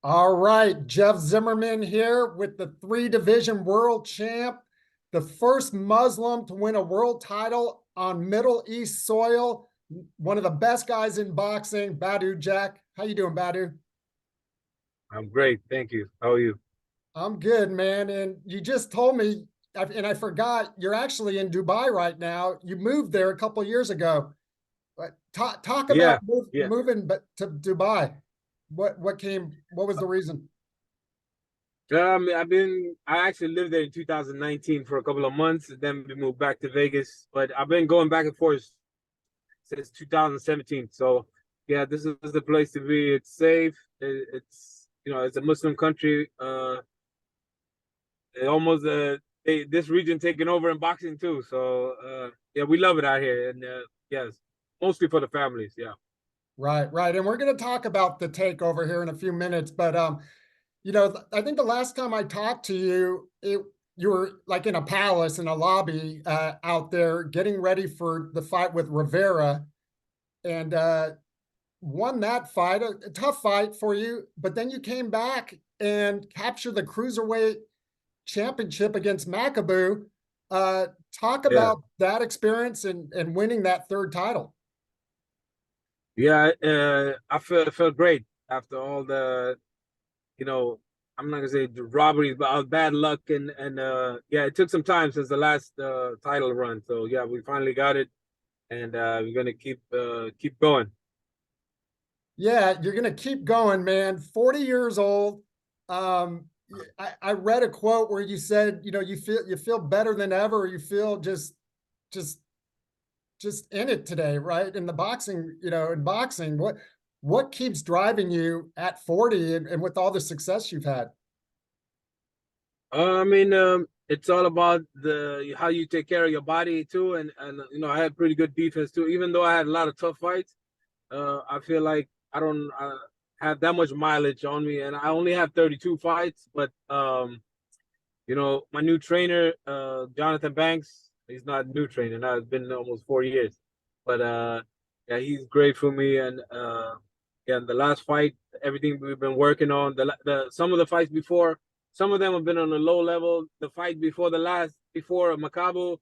All right, Jeff Zimmerman here with the three-division world champ, the first Muslim to win a world title on Middle East soil, one of the best guys in boxing, Badou Jack. How you doing, Badou? I'm great. Thank you. How are you? I'm good, man. And you just told me, and I forgot, you're actually in Dubai right now. You moved there a couple years ago. But talk about Yeah, yeah. moving to Dubai. What was the reason? I actually lived there in 2019 for a couple of months, and then we moved back to Vegas. But I've been going back and forth since 2017. So, yeah, this is the place to be. It's safe. It's it's a Muslim country. It almost this region taking over in boxing too. So, yeah, we love it out here, and yes, mostly for the families. Yeah. Right, right. And we're going to talk about the takeover here in a few minutes, but I think the last time I talked to you, you were like in a palace in a lobby out there getting ready for the fight with Rivera and won that fight, a tough fight for you, but then you came back and captured the Cruiserweight championship against Macaboo. Talk Yeah. about that experience and winning that third title. Yeah, I felt great after all the, you know, I'm not gonna say the robberies, but bad luck and yeah, it took some time since the last title run. So yeah, we finally got it, and we're gonna keep going. Yeah, you're gonna keep going, man. 40 years old. Um, I read a quote where you said, you feel better than ever. You feel just just in it today, right? In the boxing, in boxing, what keeps driving you at 40 and with all the success you've had? It's all about the how you take care of your body too, and I had pretty good defense too. Even though I had a lot of tough fights, I feel like I don't have that much mileage on me, and I only have 32 fights. But my new trainer, Jonathan Banks, he's not a new trainer now. It's been almost 4 years, but yeah, he's great for me. And yeah, the last fight, everything we've been working on, the some of the fights before, some of them have been on a low level. The fight before Macabo,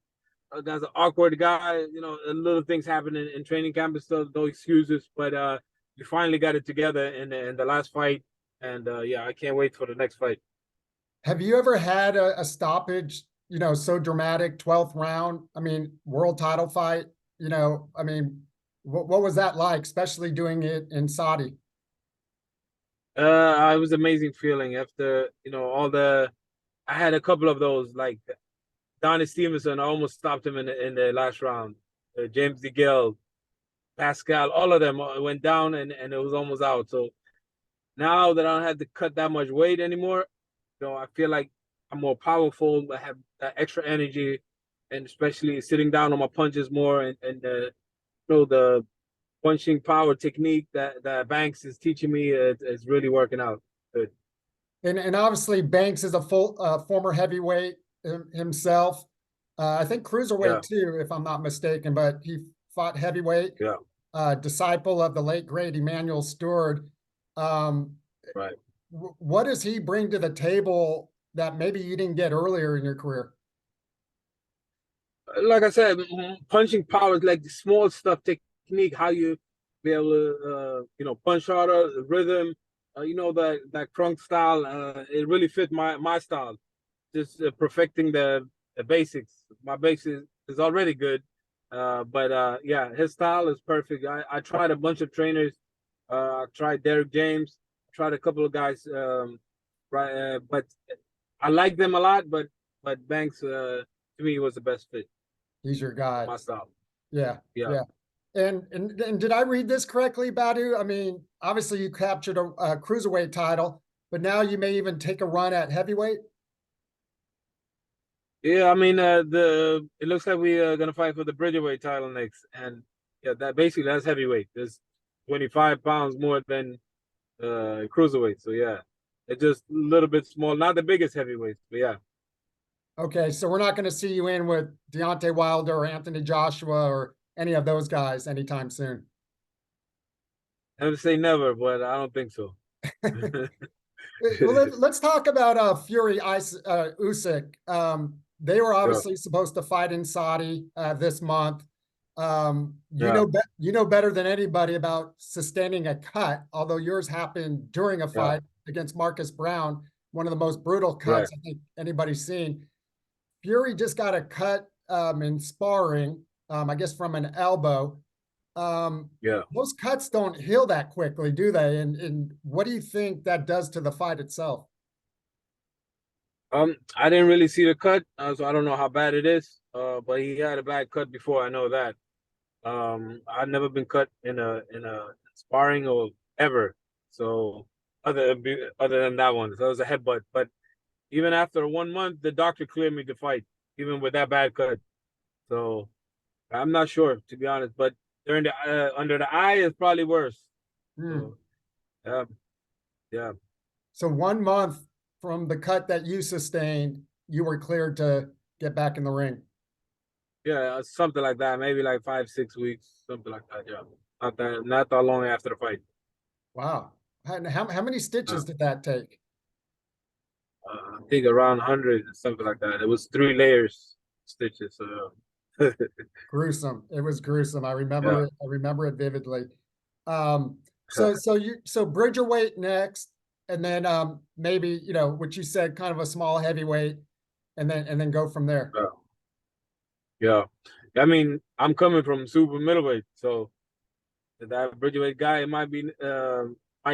that's an awkward guy. Little things happen in training camp and stuff. No excuses, but we finally got it together in the last fight, and yeah, I can't wait for the next fight. Have you ever had a stoppage, so dramatic, 12th round? I mean, world title fight, I mean, what was that like, especially doing it in Saudi? It was amazing feeling after all the. I had a couple of those like Donnie Stevenson. I almost stopped him in the last round. James DeGale, Pascal, all of them went down and it was almost out. So now that I don't have to cut that much weight anymore, I feel like I'm more powerful. I have that extra energy, and especially sitting down on my punches more and the punching power technique that Banks is teaching me is really working out good. And obviously Banks is a full former heavyweight himself. I think Yeah, cruiserweight too, if I'm not mistaken, but he fought heavyweight, yeah, disciple of the late great Emmanuel Stewart. Um, right. what does he bring to the table that maybe you didn't get earlier in your career? Like I said, punching power is like the small stuff technique, how you be able to punch harder, the rhythm, that crunk style. It really fit my style. Just perfecting the basics. My basics is already good, but yeah, his style is perfect. I tried a bunch of trainers. I tried Derek James, tried a couple of guys, right, but I like them a lot. But Banks, to me, was the best fit He's your for guy. my style. Yeah, Yeah. yeah. And did I read this correctly, Badu? I mean, obviously you captured a cruiserweight title, but now you may even take a run at heavyweight. Yeah, I mean, the it looks like we are gonna fight for the bridgerweight title next, and yeah, that's heavyweight. There's 25 pounds more than cruiserweight, so yeah, it's just a little bit small, not the biggest heavyweights, but yeah. Okay, so we're not going to see you in with Deontay Wilder or Anthony Joshua or any of those guys anytime soon. I would say never, but I don't think so. Well, let's talk about Fury Usyk. They were Yeah, obviously supposed to fight in Saudi this month. yeah, You know better than anybody about sustaining a cut, although yours happened during a yeah, fight against Marcus Brown, one of the most brutal right, cuts I think anybody's seen. Fury just got a cut in sparring, I guess from an elbow. yeah. Those cuts don't heal that quickly, do they? And what do you think that does to the fight itself? I didn't really see the cut, so I don't know how bad it is. But he had a bad cut before. I know that. I've never been cut in a sparring or ever. So other than that one, so it was a headbutt. But even after 1 month, the doctor cleared me to fight, even with that bad cut. So I'm not sure, to be honest. But during the under the eye is probably worse. Hmm. So yeah, yeah, So 1 month from the cut that you sustained, you were cleared to get back in the ring. yeah, something like that. Maybe like 5 6 weeks, something like that. Yeah, not that long after the fight. Wow. How many Uh, stitches did that take? I think around 100, something like that. It was 3 layers stitches. So Gruesome. It was gruesome. I yeah, remember it. I remember it vividly. So bridgerweight next, and then maybe what you said, kind of a small heavyweight, and then go from there. yeah, yeah. I mean, I'm coming from super middleweight, so that Bridgeweight guy might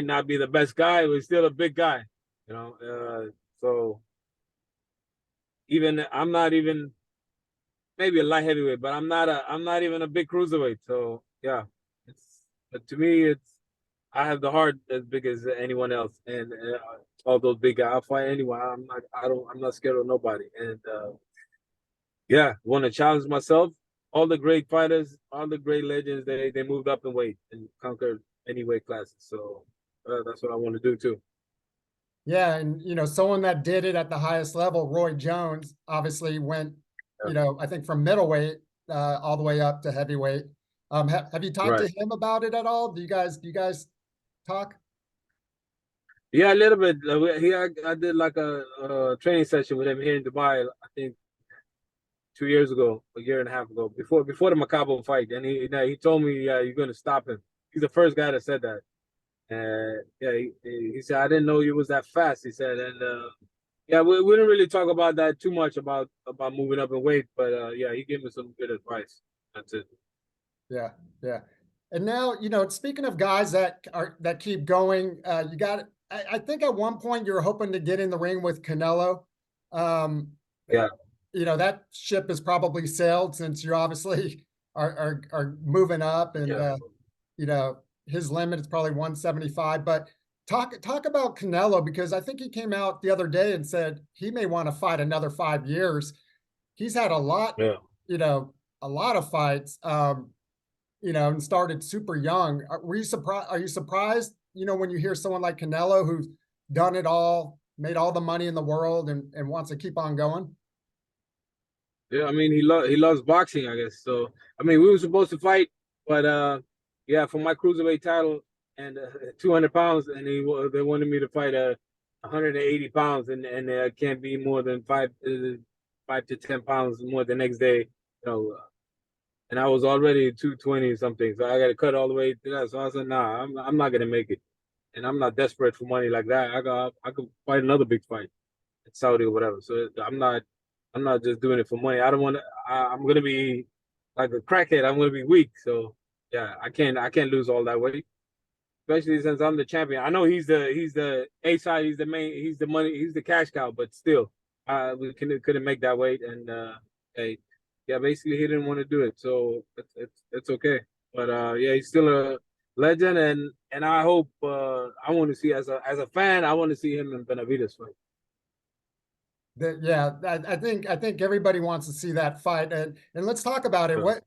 not be the best guy, but he's still a big guy, you know. So even I'm not even maybe a light heavyweight, but I'm not even a big cruiserweight. So yeah, it's but to me it's I have the heart as big as anyone else, and all those big guys. I'll fight anyone. I'm not scared of nobody, and yeah, want to challenge myself. All the great fighters, all the great legends, they moved up in weight and conquered any weight classes. So that's what I want to do too. Yeah, and someone that did it at the highest level, Roy Jones, obviously went, Yeah. I think from middleweight all the way up to heavyweight. Have you talked Right. to him about it at all? Do you guys talk? Yeah, a little bit. I did like a training session with him here in Dubai. I think 2 years ago, a year and a half ago, before the Macabo fight, and he told me, yeah, you're gonna stop him. He's the first guy that said that. And yeah, he said, I didn't know you was that fast. He said, and yeah, we didn't really talk about that too much about moving up in weight, but yeah, he gave me some good advice. That's it. Yeah, yeah. And now, speaking of guys that keep going, you got. I think at one point you were hoping to get in the ring with Canelo. Um, Yeah, that ship has probably sailed since you obviously are moving up, and yeah, his limit is probably 175. But talk about Canelo, because I think he came out the other day and said he may want to fight another 5 years. He's had yeah. you know, a lot of fights. And started super young. Were you surprised? Are you surprised, when you hear someone like Canelo who's done it all, made all the money in the world, and wants to keep on going? Yeah, I mean, he loves boxing, I guess. So, I mean, we were supposed to fight, but yeah, for my cruiserweight title and 200 pounds, and they wanted me to fight 180 pounds, and can't be more than 5 to 10 pounds more the next day, and I was already 220 or something, so I got to cut all the way to that. So I said, nah, I'm not gonna make it, and I'm not desperate for money like that. I could fight another big fight in Saudi or whatever. So I'm not just doing it for money. I don't want to. I'm gonna be like a crackhead. I'm gonna be weak. So yeah, I can't lose all that weight, especially since I'm the champion. I know he's the A side. He's the main. He's the money. He's the cash cow. But still, we couldn't make that weight. And hey, yeah, basically he didn't want to do it. So it's okay. But yeah, he's still a legend. And I hope I want to see as a fan. I want to see him in Benavides fight. Yeah, I think everybody wants to see that fight, and let's talk about it. Yeah.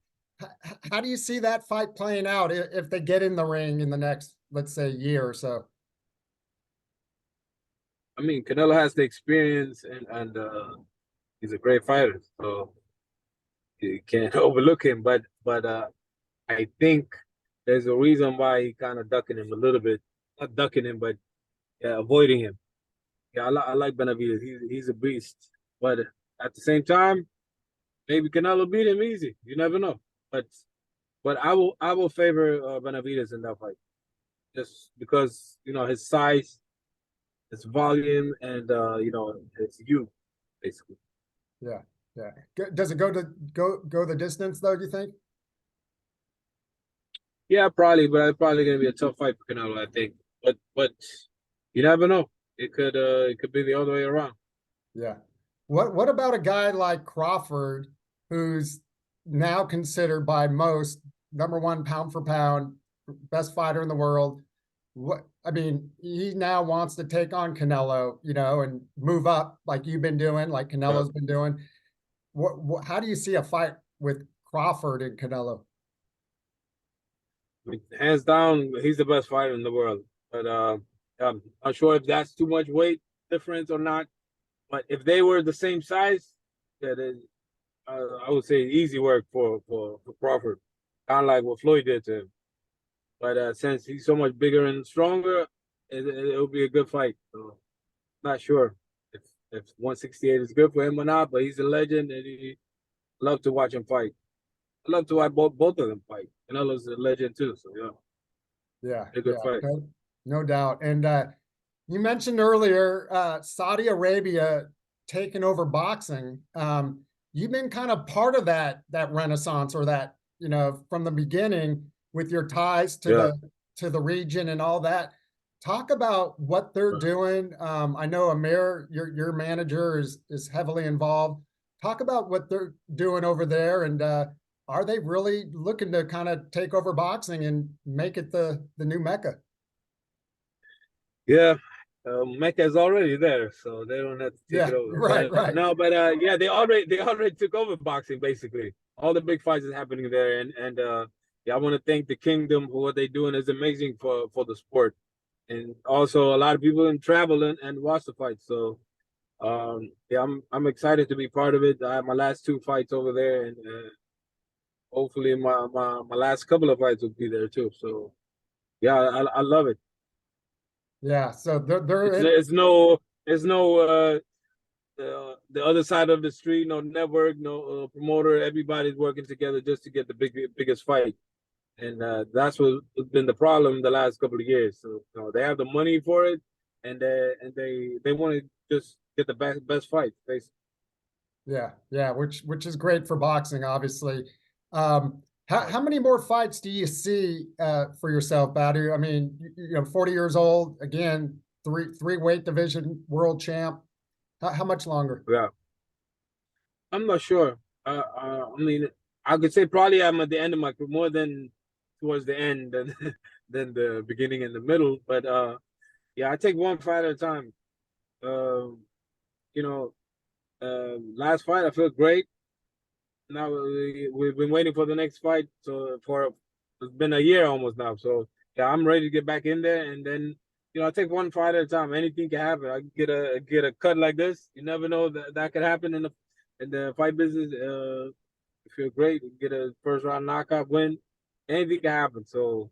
How do you see that fight playing out if they get in the ring in the next, let's say, year or so? I mean, Canelo has the experience and he's a great fighter, so you can't overlook him. But I think there's a reason why he kind of ducking him a little bit, not ducking him, but avoiding him. Yeah, I like Benavides. He's a beast. But at the same time, maybe Canelo beat him easy. You never know. But I will favor Benavides in that fight, just because his size, his volume, and his youth, basically. Yeah, yeah. Does it go the distance though, do you think? Yeah, probably, but it's probably gonna be a tough fight for Canelo, I think. But you never know. It could be the other way around. Yeah. What about a guy like Crawford, who's now considered by most #1 pound for pound, best fighter in the world? What I mean, he now wants to take on Canelo, and move up like you've been doing, like Uh, Canelo's been doing. How do you see a fight with Crawford and Canelo? Hands down, he's the best fighter in the world. But I'm not sure if that's too much weight difference or not. But if they were the same size, yeah, I would say easy work for Crawford, kind of like what Floyd did to him. But since he's so much bigger and stronger, it'll be a good fight. So not sure if 168 is good for him or not, but he's a legend, and he love to watch him fight. I love to watch both of them fight. Canelo's a legend too, so yeah, Yeah, a good yeah, fight. no doubt. And you mentioned earlier Saudi Arabia taking over boxing. You've been kind of part of that renaissance, or that, from the beginning, with your ties to Yeah. the region and all that. Talk about what they're doing. I know Amir, your manager, is heavily involved. Talk about what they're doing over there, and are they really looking to kind of take over boxing and make it the new Mecca? Yeah, Mecca is already there, so they don't have to take Yeah, it over. right, But right. no, but yeah, they already took over boxing basically. All the big fights is happening there, and yeah, I want to thank the kingdom for what they're doing. Is amazing for the sport, and also a lot of people in travel and watch the fights. So yeah, I'm excited to be part of it. I have my last two fights over there, and hopefully my last couple of fights will be there too. So yeah, I love it. Yeah, so they're It's in. no the other side of the street, no network, no promoter. Everybody's working together just to get the biggest fight, and that's what's been the problem the last couple of years. So they have the money for it, and they want to just get the best fight, basically. Yeah, yeah, which is great for boxing, obviously. How many more fights do you see for yourself, Badou? I mean, 40 years old, again, three weight division world champ. How much longer? Yeah, I'm not sure. I mean, I could say probably I'm at the end of my career, more than towards the end than than the beginning and the middle. But yeah, I take one fight at a time. Um, you know, last fight I feel great. Now we've been waiting for the next fight, so for it's been a year almost now. So yeah, I'm ready to get back in there, and then I take one fight at a time. Anything can happen. I get a cut like this. You never know that could happen in the fight business. You feel great. You get a first round knockout win. Anything can happen. So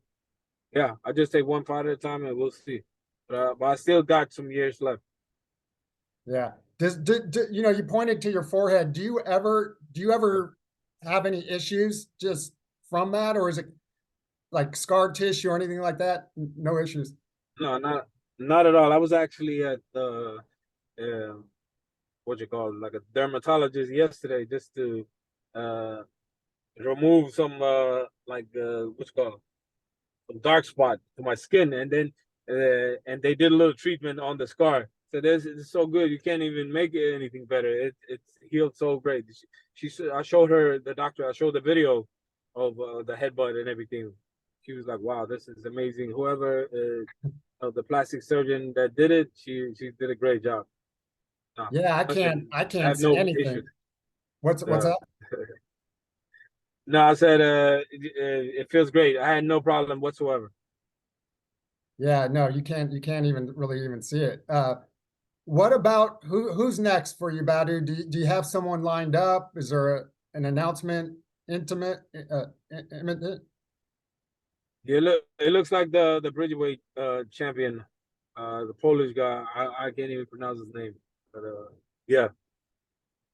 yeah, I just take one fight at a time, and we'll see. But I still got some years left. Yeah. You pointed to your forehead. Do you ever have any issues just from that, or is it like scar tissue or anything like that? No issues. No, not at all. I was actually at uh, what you call it, like a dermatologist yesterday, just to uh remove some like what you call it, some dark spot to my skin, and then and they did a little treatment on the scar. So this is so good, you can't even make it anything better. It's healed so great. I showed her, the doctor, I showed the video of the headbutt and everything. She was like, "Wow, this is amazing." Whoever the plastic surgeon that did it, she did a great job. No, Yeah, I can't nothing. I I can't have see no anything. issues. What's Uh, that? no, I said it feels great. I had no problem whatsoever. Yeah, no, you can't even really even see it. What about who's next for you, Badu? Do you have someone lined up? Is there an announcement intimate imminent? It looks like the bridgerweight champion. The Polish guy. I can't even pronounce his name, but yeah,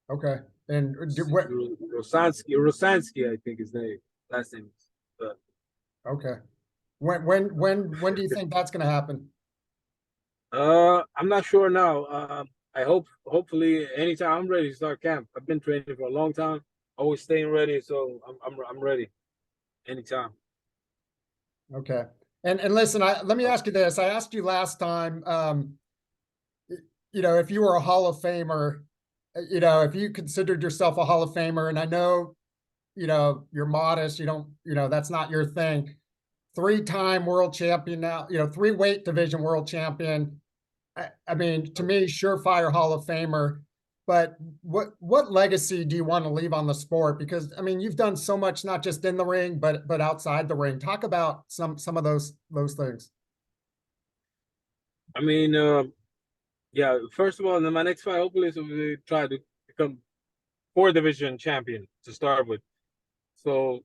Okay. And what? Rosansky, I think his name, last name. But Okay. When do you think that's going to happen? I'm not sure now. I hopefully anytime I'm ready to start camp. I've been training for a long time, always staying ready, so I'm ready anytime. Okay. And listen, let me ask you this. I asked you last time, if you were a Hall of Famer, if you considered yourself a Hall of Famer, and I know, you're modest, you don't, that's not your thing. Three-time world champion now, three weight division world champion. I mean, to me, surefire Hall of Famer. But what legacy do you want to leave on the sport? Because I mean, you've done so much, not just in the ring, but outside the ring. Talk about some of those things. I mean, yeah. First of all, in my next fight, hopefully, so we try to become 4 division champion to start with. So,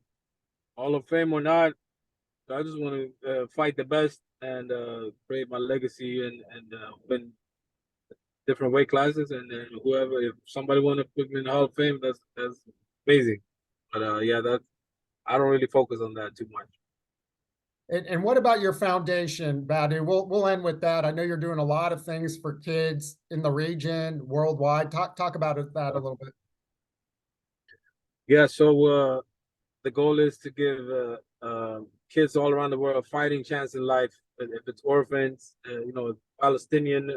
Hall of Fame or not, I just want to fight the best and create my legacy and win different weight classes. And then whoever, if somebody want to put me in the Hall of Fame, that's amazing. But yeah, that I don't really focus on that too much. And what about your foundation, Badou? We'll end with that. I know you're doing a lot of things for kids in the region, worldwide. Talk about that a little bit. Yeah, so the goal is to give kids all around the world a fighting chance in life. If it's orphans, Palestinian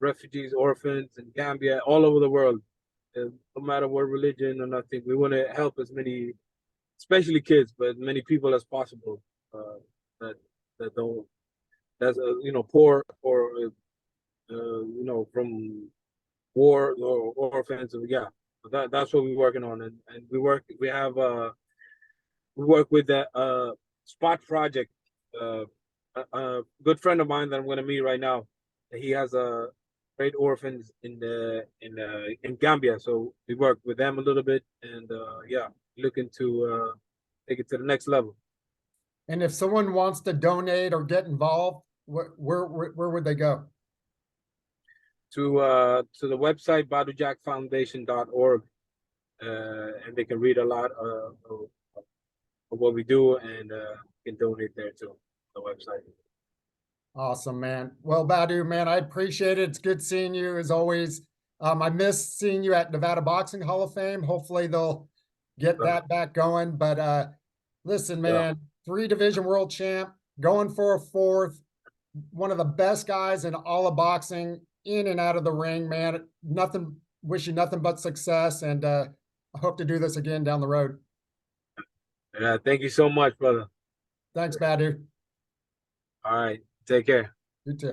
refugees, orphans in Gambia, all over the world, no matter what religion or nothing. We want to help as many, especially kids, but as many people as possible that that don't that's poor or from war or orphans. Yeah, that's what we're working on, and we work with the Spot Project. A good friend of mine that I'm going to meet right now. He has a great orphans in Gambia, so we work with them a little bit, and yeah, looking to take it to the next level. And if someone wants to donate or get involved, where would they go? To the website badoujackfoundation.org, and they can read a lot of what we do, and can donate there too. The website. Awesome, man. Well, Badou, man, I appreciate it. It's good seeing you as always. I miss seeing you at Nevada Boxing Hall of Fame. Hopefully they'll get that back going. But listen, man, 3 division world champ, going for a 4th, one of the best guys in all of boxing, in and out of the ring, man. Wish you nothing but success, and I hope to do this again down the road. Yeah, thank you so much, brother. Thanks, Badou. All right, take care. You too.